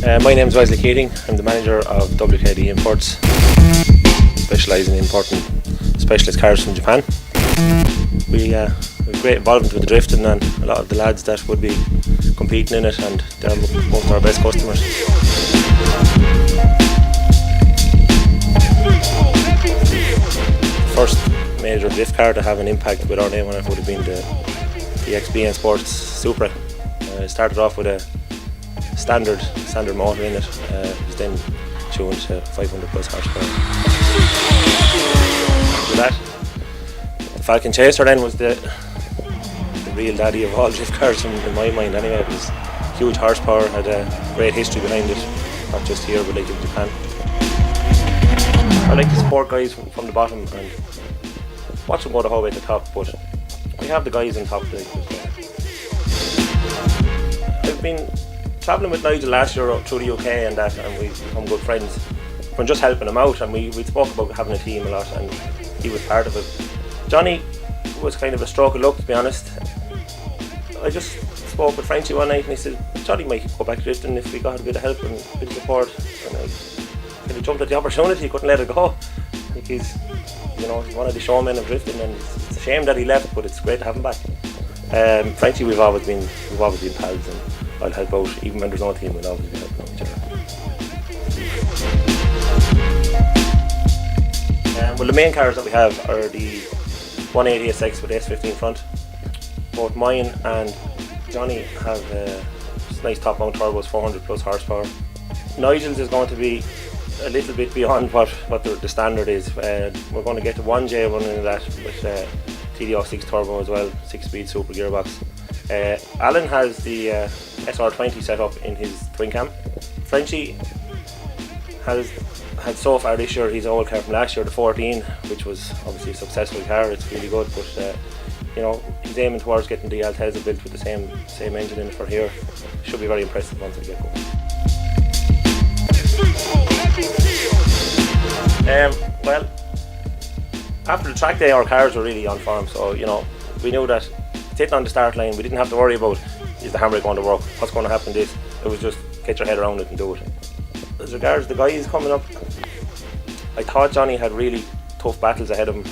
My name is Wesley Keating. I'm the manager of WKD Imports, specialising in importing specialist cars from Japan. We have great involvement with the drifting, and a lot of the lads that would be competing in it, and they're most of our best customers. First major drift car to have an impact with our name on it would have been the XBN Sports Supra. It started off with a standard motor in it. It was then tuned to 500 plus horsepower. After that, the Falcon Chaser then was the real daddy of all drift cars in my mind anyway. It was huge horsepower, had a great history behind it, not just here but like in Japan. I like to support guys from the bottom and watch them go the whole way to the top, but we have the guys on top. I've been travelling with Nigel last year through the UK and that, and we've become good friends from just helping him out, and we spoke about having a team a lot, and he was part of it. Johnny was kind of a stroke of luck, to be honest. I just spoke with Frenchie one night and he said Johnny might go back drifting if we got a bit of help and a bit of support, and I kind of jumped at the opportunity, couldn't let it go. I think he's one of the showmen of drifting, and it's a shame that he left, but it's great to have him back. Frenchie, we've always been pals, and I'll help out even when there's no team. We'll always be helping out each other. Well, the main cars that we have are the 180 SX with S15 front. Both mine and Johnny have nice top mount turbos, 400 plus horsepower. Nigel's is going to be a little bit beyond what the standard is. We're going to get the 1J running in that with TDO6 turbo as well, 6-speed super gearbox. Alan has the SR20 set up in his twin cam. Frenchie has had so far this year his old car from last year, the 14, which was obviously a successful car. It's really good, but he's aiming towards getting the Altezza built with the same engine in it for here. Should be very impressive once we get going. Well, after the track day, our cars were really on form, so we knew that sitting on the start line, we didn't have to worry about is the handbrake going to work, what's going to happen this. It was just get your head around it and do it. As regards the guys coming up, I thought Johnny had really tough battles ahead of him.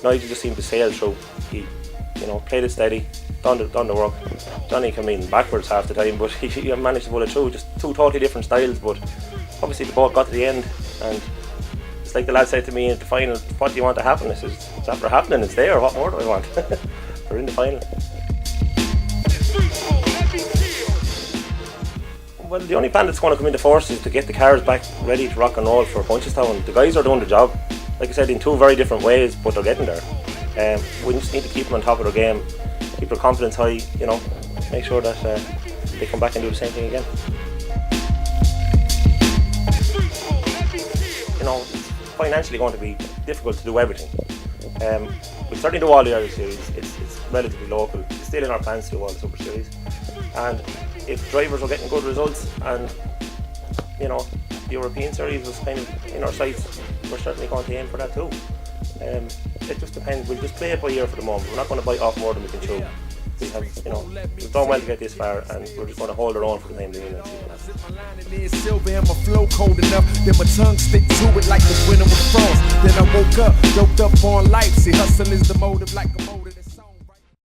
Nigel just seemed to sail through. He played it steady, done the work. Johnny came in backwards half the time, but he managed to pull it through. Just two totally different styles, but obviously the boat got to the end, and it's like the lad said to me at the final, what do you want to happen? I said, it's after happening, it's there, what more do I want? We're in the final. Well, the only plan that's going to come into force is to get the cars back ready to rock and roll for Punchestown. The guys are doing the job, like I said, in two very different ways, but they're getting there. We just need to keep them on top of their game, keep their confidence high, make sure that they come back and do the same thing again. It's financially going to be difficult to do everything. We'll certainly do all the Irish series. It's relatively local. It's still in our plans to do all the Super Series. And if drivers are getting good results, and the European series was kind of in our sights, we're certainly going to aim for that too. It just depends. We'll just play it by ear for the moment. We're not going to bite off more than we can chew. We've done well to get this far, and we're just going to hold our own for the time being. Silver and my flow cold enough, then my tongue stick to it like the winter was frost. Then I woke up, doped up on life. See, hustle is the motive like a motive.